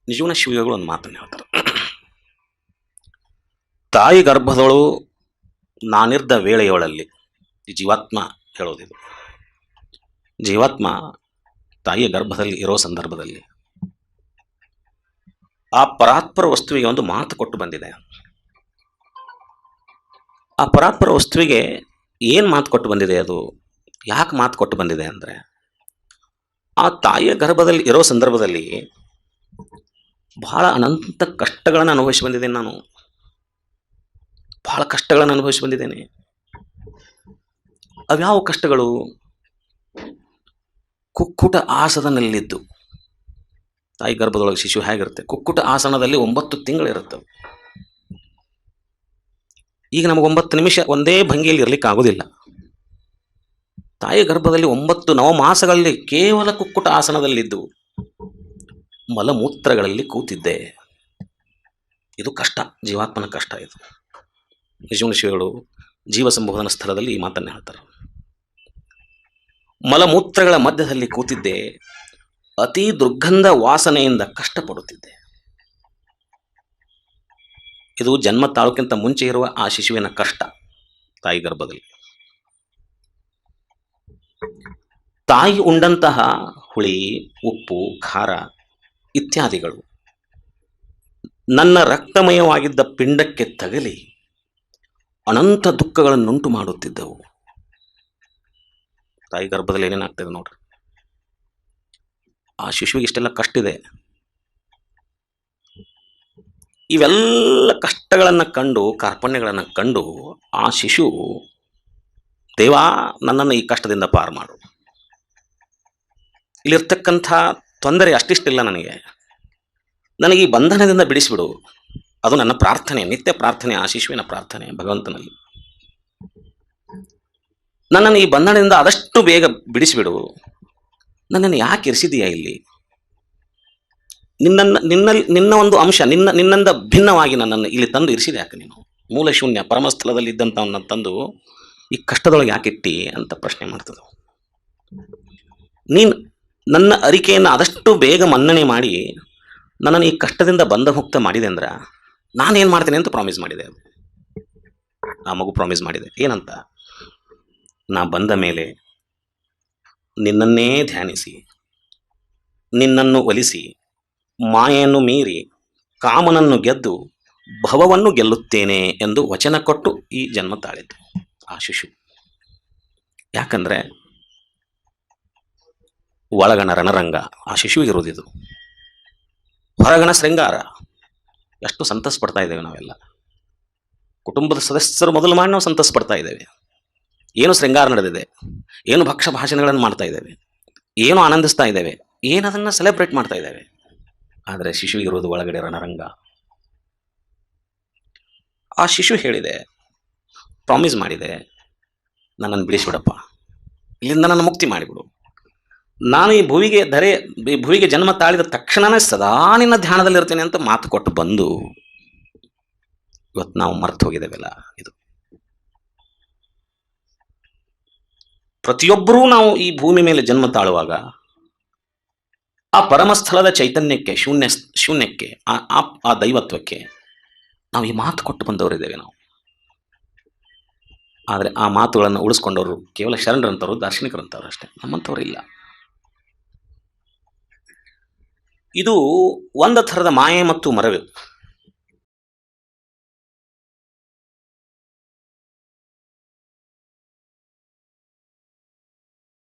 ನಿಜವನ ಶಿವಯೋಗಿಗಳು ಒಂದು ಮಾತನ್ನು ಹೇಳ್ತಾರೆ. ತಾಯಿ ಗರ್ಭದೊಳು ನಾನಿದ್ದ ವೇಳೆಯೊಳಲ್ಲಿ, ಈ ಜೀವಾತ್ಮ ಹೇಳೋದಿದು, ಜೀವಾತ್ಮ ತಾಯಿಯ ಗರ್ಭದಲ್ಲಿ ಇರೋ ಸಂದರ್ಭದಲ್ಲಿ ಆ ಪರಾತ್ಪರ ವಸ್ತುವಿಗೆ ಒಂದು ಮಾತು ಕೊಟ್ಟು ಬಂದಿದೆ. ಆ ಪರಾತ್ಪರ ವಸ್ತುವಿಗೆ ಏನು ಮಾತು ಕೊಟ್ಟು ಬಂದಿದೆ, ಅದು ಯಾಕೆ ಮಾತು ಕೊಟ್ಟು ಬಂದಿದೆ ಅಂದರೆ, ಆ ತಾಯಿಯ ಗರ್ಭದಲ್ಲಿ ಇರೋ ಸಂದರ್ಭದಲ್ಲಿ ಬಹಳ ಅನಂತ ಕಷ್ಟಗಳನ್ನು ಅನುಭವಿಸಿ ಬಂದಿದ್ದೇನೆ ನಾನು. ಬಹಳ ಕಷ್ಟಗಳನ್ನು ಅನುಭವಿಸಿ ಬಂದಿದ್ದೇನೆ. ಅವ್ಯಾವ ಕಷ್ಟಗಳು? ಕುಕ್ಕುಟ ಆಸನದಲ್ಲಿದ್ದು, ತಾಯಿ ಗರ್ಭದೊಳಗೆ ಶಿಶು ಹೇಗಿರುತ್ತೆ, ಕುಕ್ಕುಟ ಆಸನದಲ್ಲಿ 9 ತಿಂಗಳಿರುತ್ತೆ. ಈಗ ನಮಗೆ 9 ನಿಮಿಷ ಒಂದೇ ಭಂಗಿಯಲ್ಲಿ ಇರಲಿಕ್ಕೆ ಆಗೋದಿಲ್ಲ. ತಾಯಿ ಗರ್ಭದಲ್ಲಿ 9 ನವಮಾಸಗಳಲ್ಲಿ ಕೇವಲ ಕುಕ್ಕುಟ ಆಸನದಲ್ಲಿದ್ದು ಮಲಮೂತ್ರಗಳಲ್ಲಿ ಕೂತಿದ್ದೆ. ಇದು ಕಷ್ಟ, ಜೀವಾತ್ಮನ ಕಷ್ಟ ಇದು. ನಿಜವನ ಶಿವಗಳು ಜೀವ ಸಂಬೋಧನ ಸ್ಥಳದಲ್ಲಿ ಈ ಮಾತನ್ನು ಹೇಳ್ತಾರೆ. ಮಲಮೂತ್ರಗಳ ಮಧ್ಯದಲ್ಲಿ ಕೂತಿದ್ದೆ, ಅತಿ ದುರ್ಗಂಧ ವಾಸನೆಯಿಂದ ಕಷ್ಟಪಡುತ್ತಿದ್ದೆ. ಇದು ಜನ್ಮ ತಾಳೋಕ್ಕಿಂತ ಮುಂಚೆ ಇರುವ ಆ ಶಿಶುವಿನ ಕಷ್ಟ ತಾಯಿ ಗರ್ಭದಲ್ಲಿ. ತಾಯಿ ಉಂಡಂತಹ ಹುಳಿ, ಉಪ್ಪು, ಖಾರ ಇತ್ಯಾದಿಗಳು ನನ್ನ ರಕ್ತಮಯವಾಗಿದ್ದ ಪಿಂಡಕ್ಕೆ ತಗಲಿ ಅನಂತ ದುಃಖಗಳನ್ನುಂಟು ಮಾಡುತ್ತಿದ್ದವು. ತಾಯಿ ಗರ್ಭದಲ್ಲಿ ಏನೇನಾಗ್ತದೆ ನೋಡ್ರಿ. ಆ ಶಿಶುವಿಗೆ ಇಷ್ಟೆಲ್ಲ ಕಷ್ಟ ಇದೆ. ಇವೆಲ್ಲ ಕಷ್ಟಗಳನ್ನು ಕಂಡು, ಕಾರ್ಪಣ್ಯಗಳನ್ನು ಕಂಡು ಆ ಶಿಶು, ದೇವಾ ನನ್ನನ್ನು ಈ ಕಷ್ಟದಿಂದ ಪಾರು ಮಾಡು, ಇಲ್ಲಿರ್ತಕ್ಕಂಥ ತೊಂದರೆ ಅಷ್ಟಿಷ್ಟಿಲ್ಲ ನನಗೆ ಈ ಬಂಧನದಿಂದ ಬಿಡಿಸಿಬಿಡು. ಅದು ನನ್ನ ಪ್ರಾರ್ಥನೆ, ನಿತ್ಯ ಪ್ರಾರ್ಥನೆ, ಆ ಶಿಶುವಿನ ಪ್ರಾರ್ಥನೆ ಭಗವಂತನಲ್ಲಿ. ನನ್ನನ್ನು ಈ ಬಂಧನದಿಂದ ಆದಷ್ಟು ಬೇಗ ಬಿಡಿಸಿಬಿಡು. ನನ್ನನ್ನು ಯಾಕೆ ಇರಿಸಿದೀಯಾ ಇಲ್ಲಿ? ನಿನ್ನ ಒಂದು ಅಂಶ, ನಿನ್ನಿಂದ ಭಿನ್ನವಾಗಿ ನನ್ನನ್ನು ಇಲ್ಲಿ ತಂದು ಇರಿಸಿದೆ ಯಾಕೆ ನೀನು? ಮೂಲ ಶೂನ್ಯ ಪರಮಸ್ಥಳದಲ್ಲಿ ಇದ್ದಂಥವನ್ನ ತಂದು ಈ ಕಷ್ಟದೊಳಗೆ ಯಾಕಿಟ್ಟಿ ಅಂತ ಪ್ರಶ್ನೆ ಮಾಡ್ತದೆ. ನೀನು ನನ್ನ ಅರಿಕೆಯನ್ನು ಆದಷ್ಟು ಬೇಗ ಮನ್ನಣೆ ಮಾಡಿ ನನ್ನನ್ನು ಈ ಕಷ್ಟದಿಂದ ಬಂಧಮುಕ್ತ ಮಾಡಿದೆ ಅಂದ್ರೆ ನಾನೇನು ಮಾಡ್ತೇನೆ ಅಂತ ಪ್ರಾಮಿಸ್ ಮಾಡಿದೆ. ಅದು ಆ ಮಗು ಪ್ರಾಮಿಸ್ ಮಾಡಿದೆ. ಏನಂತ? ನಾ ಬಂದ ಮೇಲೆ ನಿನ್ನನ್ನೇ ಧ್ಯಾನಿಸಿ, ನಿನ್ನನ್ನು ಒಲಿಸಿ, ಮಾಯೆಯನ್ನು ಮೀರಿ, ಕಾಮನನ್ನು ಗೆದ್ದು ಭವವನ್ನು ಗೆಲ್ಲುತ್ತೇನೆ ಎಂದು ವಚನ ಕೊಟ್ಟು ಈ ಜನ್ಮ ತಾಳಿದ್ದು ಆ ಶಿಶು. ಯಾಕಂದರೆ ಒಳಗಣ ರಣರಂಗ ಆ ಶಿಶುವಿಗಿರುವುದಿದು, ಹೊರಗಣ ಶೃಂಗಾರ. ಎಷ್ಟು ಸಂತಸ ಪಡ್ತಾ ಇದ್ದೇವೆ ನಾವೆಲ್ಲ. ಕುಟುಂಬದ ಸದಸ್ಯರು ಮೊದಲು ಮಾಡಿ ನಾವು ಸಂತಸ ಪಡ್ತಾ ಇದ್ದೇವೆ. ಏನು ಶೃಂಗಾರ ನಡೆದಿದೆ, ಏನು ಭಕ್ಷ್ಯ ಭಾಷಣಗಳನ್ನು ಮಾಡ್ತಾ ಇದ್ದೇವೆ, ಏನು ಆನಂದಿಸ್ತಾ ಇದ್ದೇವೆ, ಏನದನ್ನು ಸೆಲೆಬ್ರೇಟ್ ಮಾಡ್ತಾ ಇದ್ದೇವೆ. ಆದರೆ ಶಿಶುವಿಗಿರುವುದು ಒಳಗಡೆ ರಣರಂಗ. ಆ ಶಿಶು ಹೇಳಿದೆ, ಪ್ರಾಮಿಸ್ ಮಾಡಿದೆ, ನನ್ನನ್ನು ಬಿಡಿಸಿಬಿಡಪ್ಪ, ಇಲ್ಲಿಂದ ನನ್ನ ಮುಕ್ತಿ ಮಾಡಿಬಿಡು. ನಾನು ಈ ಭುವಿಗೆ ಜನ್ಮ ತಾಳಿದ ತಕ್ಷಣವೇ ಸದಾ ನಿನ್ನ ಧ್ಯಾನದಲ್ಲಿರ್ತೇನೆ ಅಂತ ಮಾತು ಕೊಟ್ಟು ಬಂದು ಇವತ್ತು ನಾವು ಮರೆತು ಹೋಗಿದ್ದೇವೆಲ್ಲ. ಇದು ಪ್ರತಿಯೊಬ್ಬರೂ ನಾವು ಈ ಭೂಮಿ ಮೇಲೆ ಜನ್ಮ ತಾಳುವಾಗ ಆ ಪರಮಸ್ಥಳದ ಚೈತನ್ಯಕ್ಕೆ, ಶೂನ್ಯಕ್ಕೆ, ಆ ದೈವತ್ವಕ್ಕೆ ನಾವು ಈ ಮಾತು ಕೊಟ್ಟು ಬಂದವರಿದ್ದೇವೆ ನಾವು. ಆದರೆ ಆ ಮಾತುಗಳನ್ನು ಉಳಿಸ್ಕೊಂಡವರು ಕೇವಲ ಶರಣರಂತವರು, ದಾರ್ಶನಿಕರಂತವರು ಅಷ್ಟೇ, ನಮ್ಮಂಥವ್ರು ಇಲ್ಲ. ಇದು ಒಂದು ಥರದ ಮಾಯೆ ಮತ್ತು ಮರವು.